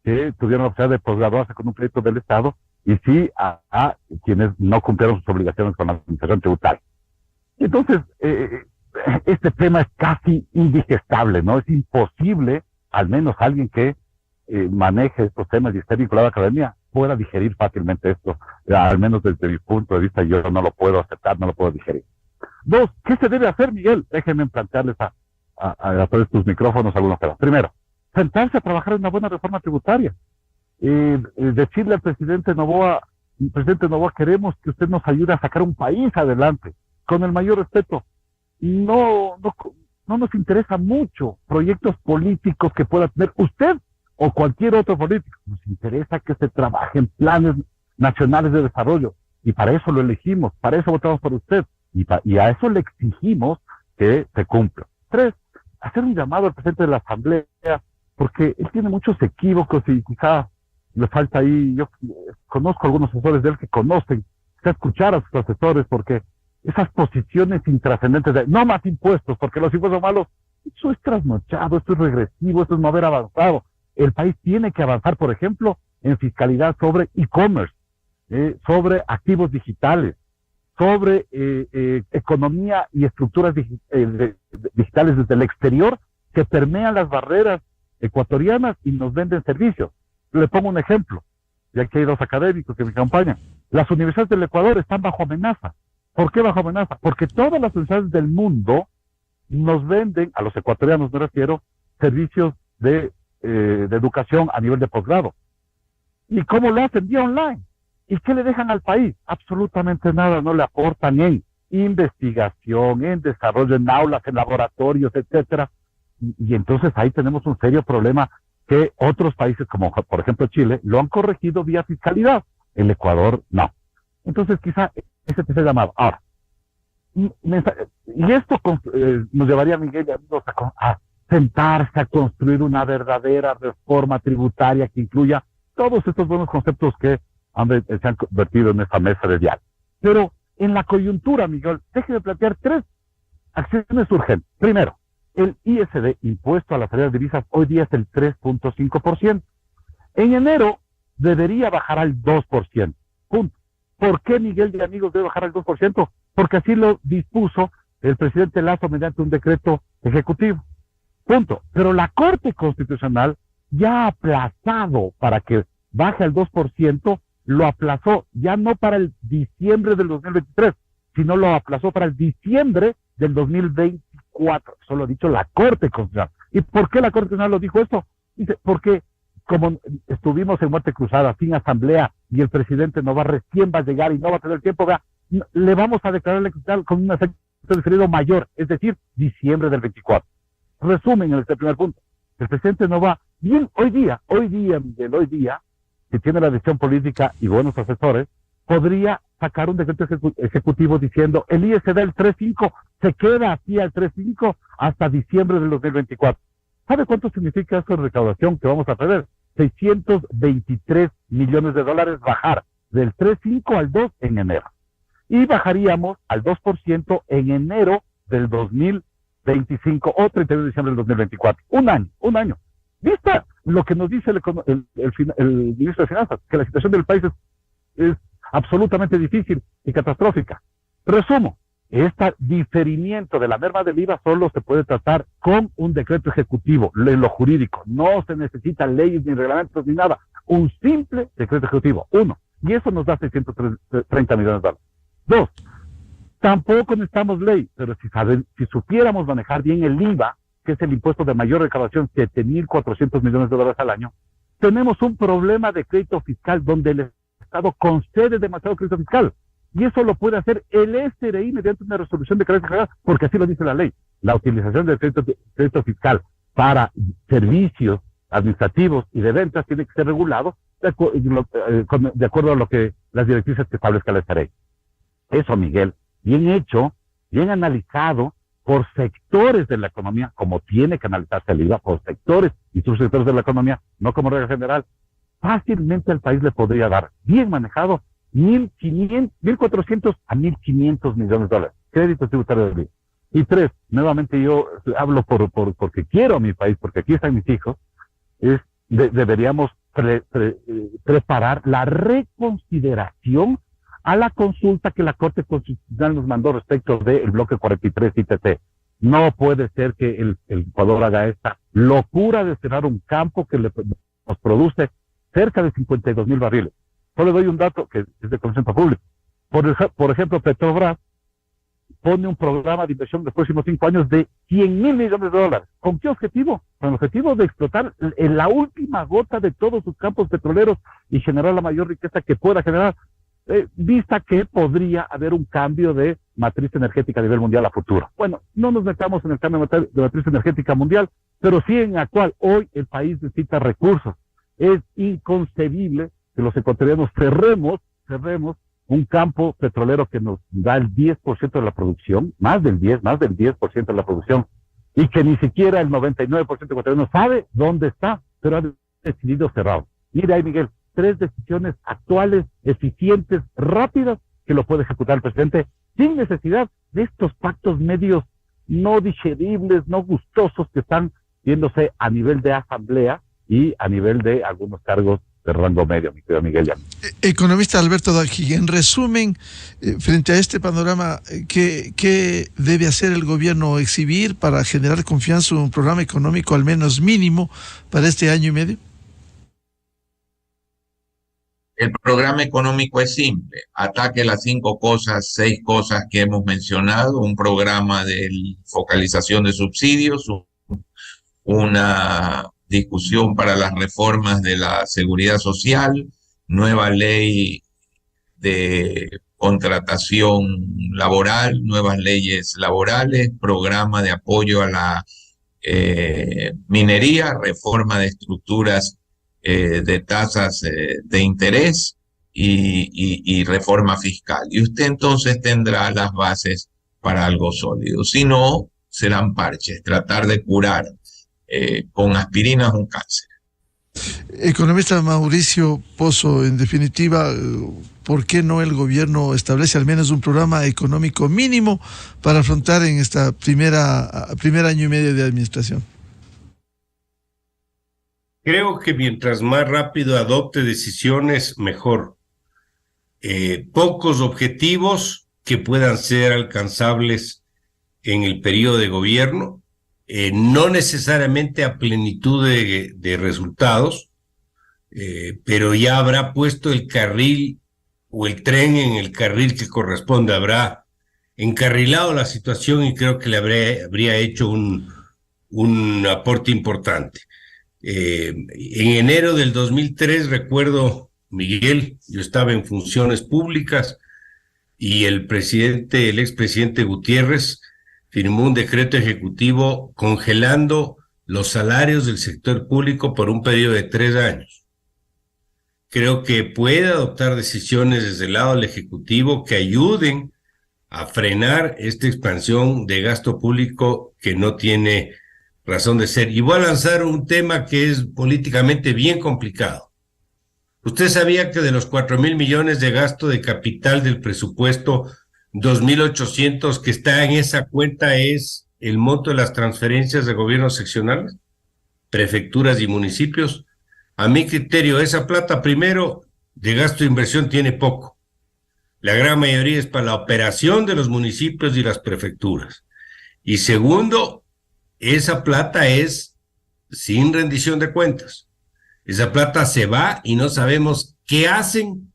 que tuvieron la oportunidad de posgraduarse con un crédito del Estado, y sí a quienes no cumplieron sus obligaciones con la administración tributaria. Entonces, este tema es casi indigestible, ¿no? Es imposible, al menos alguien que maneje estos temas y esté vinculado a la academia, pueda digerir fácilmente esto. Al menos desde mi punto de vista, yo no lo puedo aceptar, no lo puedo digerir. 2, ¿qué se debe hacer, Miguel? Déjenme plantearles a través de tus micrófonos algunos temas. Primero, sentarse a trabajar en una buena reforma tributaria. Decirle al presidente Noboa, queremos que usted nos ayude a sacar un país adelante, con el mayor respeto. No nos interesa mucho proyectos políticos que pueda tener usted o cualquier otro político. Nos interesa que se trabaje en planes nacionales de desarrollo, y para eso lo elegimos, para eso votamos por usted, y a eso le exigimos que se cumpla. 3, hacer un llamado al presidente de la Asamblea, porque él tiene muchos equívocos y quizá le falta ahí. Yo conozco algunos asesores de él que conocen, que escuchar a sus asesores, porque esas posiciones intrascendentes de no más impuestos, porque los impuestos son malos, eso es trasnochado, esto es regresivo, esto es no haber avanzado. El país tiene que avanzar, por ejemplo, en fiscalidad sobre e-commerce, sobre activos digitales, sobre economía y estructuras digitales desde el exterior que permean las barreras ecuatorianas y nos venden servicios. Le pongo un ejemplo, ya que hay 2 académicos que me acompañan. Las universidades del Ecuador están bajo amenaza. ¿Por qué bajo amenaza? Porque todas las universidades del mundo nos venden, a los ecuatorianos me refiero, servicios de educación a nivel de posgrado. ¿Y cómo lo hacen? Vía online. ¿Y qué le dejan al país? Absolutamente nada, no le aportan en investigación, en desarrollo, en aulas, en laboratorios, etcétera. Y entonces ahí tenemos un serio problema que otros países, como por ejemplo Chile, lo han corregido vía fiscalidad. El Ecuador no. Entonces quizá ese te se llamaba. Ahora, y esto nos llevaría, Miguel y amigos, a sentarse a construir una verdadera reforma tributaria que incluya todos estos buenos conceptos que se han convertido en esta mesa de diálogo. Pero en la coyuntura, Miguel, déjeme plantear 3 acciones urgentes. Primero, el ISD, impuesto a las salidas de divisas, hoy día es el 3.5%. En enero debería bajar al 2%. Punto. ¿Por qué, Miguel y amigos, debe bajar al 2%? Porque así lo dispuso el presidente Lazo mediante un decreto ejecutivo. Punto. Pero la Corte Constitucional ya ha aplazado para que baje al 2%, lo aplazó ya no para el diciembre del 2023, sino lo aplazó para el diciembre del 2024. Eso lo ha dicho la Corte Constitucional. ¿Y por qué la Corte Constitucional lo dijo esto? Dice, porque como estuvimos en muerte cruzada, sin asamblea, y el presidente Noboa recién va a llegar y no va a tener tiempo, le vamos a declarar electoral con una fecha de referido mayor, es decir, diciembre del 24. Resumen en este primer punto. El presidente Noboa, bien, hoy día, Miguel, hoy día, si tiene la decisión política y buenos asesores, podría sacar un decreto ejecutivo diciendo el ISD del 3.5 se queda así al 3.5 hasta diciembre del 2024. ¿Sabe cuánto significa eso de recaudación que vamos a perder? 623 millones de dólares bajar del 3.5 al 2 en enero. Y bajaríamos al 2% en enero del 2025 o 31 de diciembre del 2024. Un año. ¿Vista lo que nos dice el ministro de Finanzas? Que la situación del país es absolutamente difícil y catastrófica. Resumo, este diferimiento de la merma del IVA solo se puede tratar con un decreto ejecutivo, en lo jurídico. No se necesitan leyes ni reglamentos ni nada. Un simple decreto ejecutivo. 1. Y eso nos da 630 millones de dólares. 2. Tampoco necesitamos ley, pero si supiéramos manejar bien el IVA, que es el impuesto de mayor recaudación, 7.400 millones de dólares al año, tenemos un problema de crédito fiscal donde el Estado concede demasiado crédito fiscal. Y eso lo puede hacer el SRI mediante una resolución de carácter general, porque así lo dice la ley. La utilización del crédito fiscal para servicios administrativos y de ventas tiene que ser regulado de acuerdo a lo que las directrices que establezca la SRI. Eso, Miguel, bien hecho, bien analizado por sectores de la economía, como tiene que analizarse el IVA, por sectores y subsectores de la economía, no como regla general, fácilmente al país le podría dar, bien manejado, 1.400 a 1.500 millones de dólares. Crédito tributario del IVA. Y 3, nuevamente yo hablo porque quiero a mi país, porque aquí están mis hijos, deberíamos preparar la reconsideración a la consulta que la Corte Constitucional nos mandó respecto del bloque 43 ITT. No puede ser que el Ecuador haga esta locura de cerrar un campo que nos produce cerca de 52,000 barriles. Solo le doy un dato que es de conocimiento público. Por ejemplo, Petrobras pone un programa de inversión de los próximos 5 años de 100,000 millones de dólares. ¿Con qué objetivo? Con el objetivo de explotar en la última gota de todos sus campos petroleros y generar la mayor riqueza que pueda generar, vista que podría haber un cambio de matriz energética a nivel mundial a futuro. Bueno, no nos metamos en el cambio de matriz energética mundial, pero sí en la cual hoy el país necesita recursos. Es inconcebible que los ecuatorianos cerremos un campo petrolero que nos da el 10% de la producción, más del 10% de la producción, y que ni siquiera el 99% ecuatoriano sabe dónde está, pero ha decidido cerrarlo. Mira ahí, Miguel, 3 decisiones actuales, eficientes, rápidas, que lo puede ejecutar el presidente sin necesidad de estos pactos medios no digeribles, no gustosos que están viéndose a nivel de asamblea y a nivel de algunos cargos de rango medio, mi querido Miguel. Economista Alberto Dajig, en resumen, frente a este panorama, ¿qué debe hacer el gobierno? ¿Exhibir para generar confianza en un programa económico al menos mínimo para este año y medio? El programa económico es simple, ataque las 6 cosas que hemos mencionado, un programa de focalización de subsidios, una discusión para las reformas de la seguridad social, nueva ley de contratación laboral, nuevas leyes laborales, programa de apoyo a la minería, reforma de estructuras de tasas de interés y reforma fiscal. Y usted entonces tendrá las bases para algo sólido. Si no, serán parches, tratar de curar con aspirinas un cáncer. Economista Mauricio Pozo, en definitiva, ¿por qué no el gobierno establece al menos un programa económico mínimo para afrontar en esta primer año y medio de administración? Creo que mientras más rápido adopte decisiones, mejor. Pocos objetivos que puedan ser alcanzables en el periodo de gobierno, no necesariamente a plenitud de resultados, pero ya habrá puesto el carril o el tren en el carril que corresponde, habrá encarrilado la situación y creo que le habría hecho un aporte importante. En enero del 2003, recuerdo, Miguel, yo estaba en funciones públicas y el expresidente Gutiérrez firmó un decreto ejecutivo congelando los salarios del sector público por un periodo de 3 años. Creo que puede adoptar decisiones desde el lado del Ejecutivo que ayuden a frenar esta expansión de gasto público que no tiene razón de ser. Y voy a lanzar un tema que es políticamente bien complicado. ¿Usted sabía que de los 4.000 millones de gasto de capital del presupuesto 2.800 que está en esa cuenta es el monto de las transferencias de gobiernos seccionales, prefecturas y municipios? A mi criterio, esa plata, primero, de gasto de inversión tiene poco. La gran mayoría es para la operación de los municipios y las prefecturas. Y segundo, esa plata es sin rendición de cuentas. Esa plata se va y no sabemos qué hacen,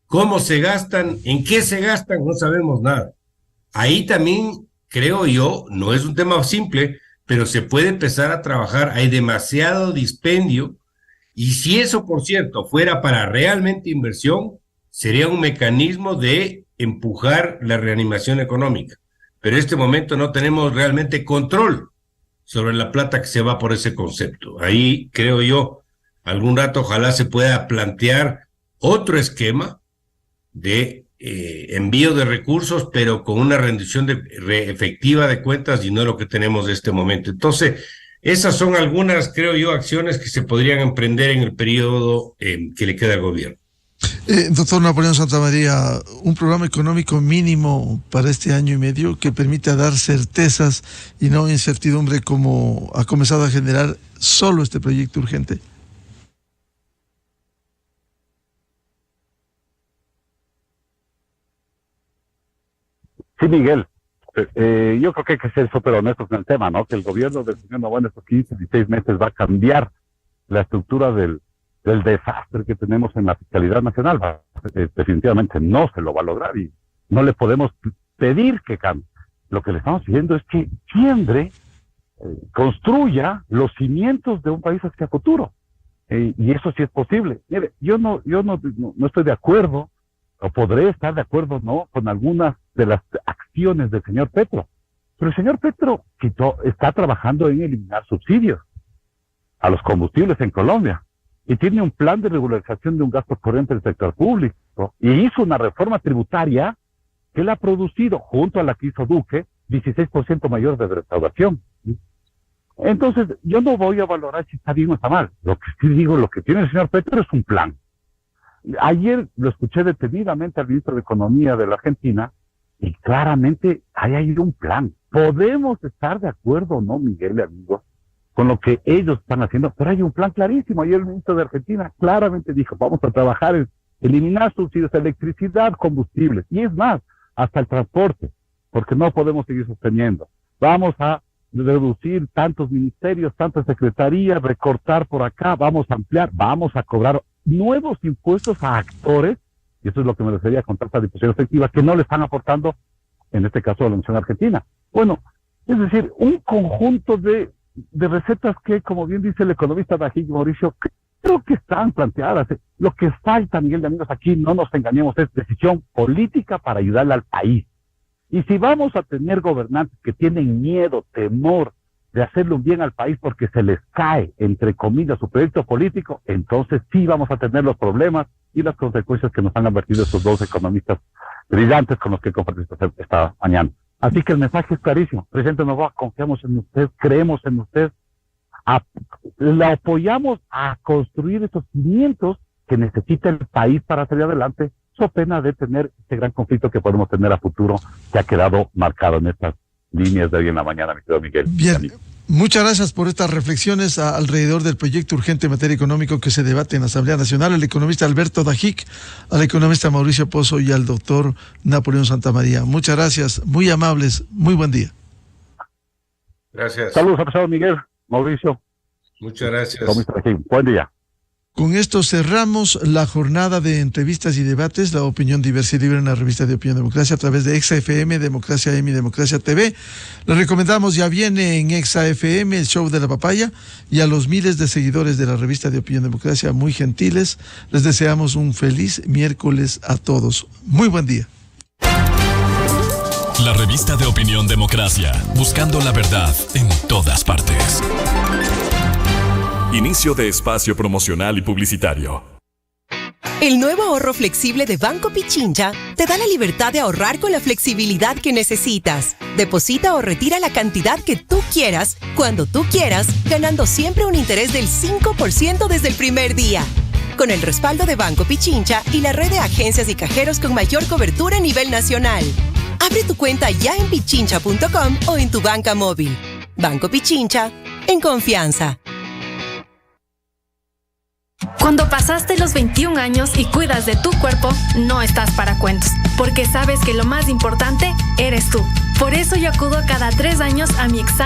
cómo se gastan, en qué se gastan, no sabemos nada. Ahí también, creo yo, no es un tema simple, pero se puede empezar a trabajar. Hay demasiado dispendio, y si eso, por cierto, fuera para realmente inversión, sería un mecanismo de empujar la reanimación económica. Pero en este momento no tenemos realmente control sobre la plata que se va por ese concepto. Ahí, creo yo, algún rato ojalá se pueda plantear otro esquema de envío de recursos, pero con una rendición efectiva de cuentas y no lo que tenemos en este momento. Entonces, esas son algunas, creo yo, acciones que se podrían emprender en el periodo que le queda al gobierno. Doctor Napoleón Santamaría, un programa económico mínimo para este año y medio que permita dar certezas y no incertidumbre como ha comenzado a generar solo este proyecto urgente. Sí, Miguel. Yo creo que hay que ser súper honestos en el tema, ¿no? Que el gobierno del señor Novoa en estos 15, 16 meses va a cambiar la estructura del desastre que tenemos en la fiscalidad nacional. Definitivamente no se lo va a lograr y no le podemos pedir que cambie. Lo que le estamos pidiendo es que siembre, construya los cimientos de un país hacia futuro. Y eso sí es posible. Mire, yo no estoy de acuerdo, o podré estar de acuerdo, ¿no?, con algunas de las acciones del señor Petro. Pero el señor Petro está trabajando en eliminar subsidios a los combustibles en Colombia. Y tiene un plan de regularización de un gasto corriente del sector público. Y hizo una reforma tributaria que él ha producido, junto a la que hizo Duque, 16% mayor de recaudación. Entonces, yo no voy a valorar si está bien o está mal. Lo que sí digo, lo que tiene el señor Petro es un plan. Ayer lo escuché detenidamente al ministro de Economía de la Argentina y claramente hay un plan. Podemos estar de acuerdo o no, Miguel, amigos, con lo que ellos están haciendo, pero hay un plan clarísimo. Ayer el ministro de Argentina claramente dijo, vamos a trabajar en eliminar subsidios a electricidad, combustibles, y es más, hasta el transporte, porque no podemos seguir sosteniendo. Vamos a reducir tantos ministerios, tantas secretarías, recortar por acá, vamos a ampliar, vamos a cobrar nuevos impuestos a actores, y eso es lo que me refería con tanta disposición efectiva, que no le están aportando, en este caso, a la Nación Argentina. Bueno, es decir, un conjunto de recetas que, como bien dice el economista Dajic, Mauricio, creo que están planteadas. Lo que falta, Miguel de amigos, aquí, no nos engañemos, es decisión política para ayudarle al país. Y si vamos a tener gobernantes que tienen miedo, temor de hacerle un bien al país porque se les cae, entre comillas, su proyecto político, entonces sí vamos a tener los problemas y las consecuencias que nos han advertido estos dos economistas brillantes con los que compartimos esta mañana. Así que el mensaje es clarísimo. Presidente Novoa, confiamos en usted, creemos en usted, la apoyamos a construir esos cimientos que necesita el país para salir adelante, so pena de tener este gran conflicto que podemos tener a futuro, que ha quedado marcado en estas líneas de hoy en la mañana, mi querido Miguel. Bien, muchas gracias por estas reflexiones alrededor del proyecto urgente en materia económica que se debate en la Asamblea Nacional. El economista Alberto Dajic, al economista Mauricio Pozo y al doctor Napoleón Santamaría. Muchas gracias, muy amables, muy buen día. Gracias. Saludos, profesor Miguel, Mauricio. Muchas gracias. Buen día. Con esto cerramos la jornada de entrevistas y debates, la opinión diversa y libre en la revista de Opinión Democracia a través de ExaFM, Democracia M y Democracia TV. Les recomendamos, ya viene en ExaFM el show de la papaya, y a los miles de seguidores de la revista de Opinión Democracia, muy gentiles, les deseamos un feliz miércoles a todos. Muy buen día. La revista de Opinión Democracia, buscando la verdad en todas partes. Inicio de espacio promocional y publicitario. El nuevo ahorro flexible de Banco Pichincha te da la libertad de ahorrar con la flexibilidad que necesitas. Deposita o retira la cantidad que tú quieras, cuando tú quieras, ganando siempre un interés del 5% desde el primer día. Con el respaldo de Banco Pichincha y la red de agencias y cajeros con mayor cobertura a nivel nacional. Abre tu cuenta ya en pichincha.com o en tu banca móvil. Banco Pichincha, en confianza. Cuando pasaste los 21 años y cuidas de tu cuerpo, no estás para cuentos, porque sabes que lo más importante eres tú. Por eso yo acudo cada 3 años a mi examen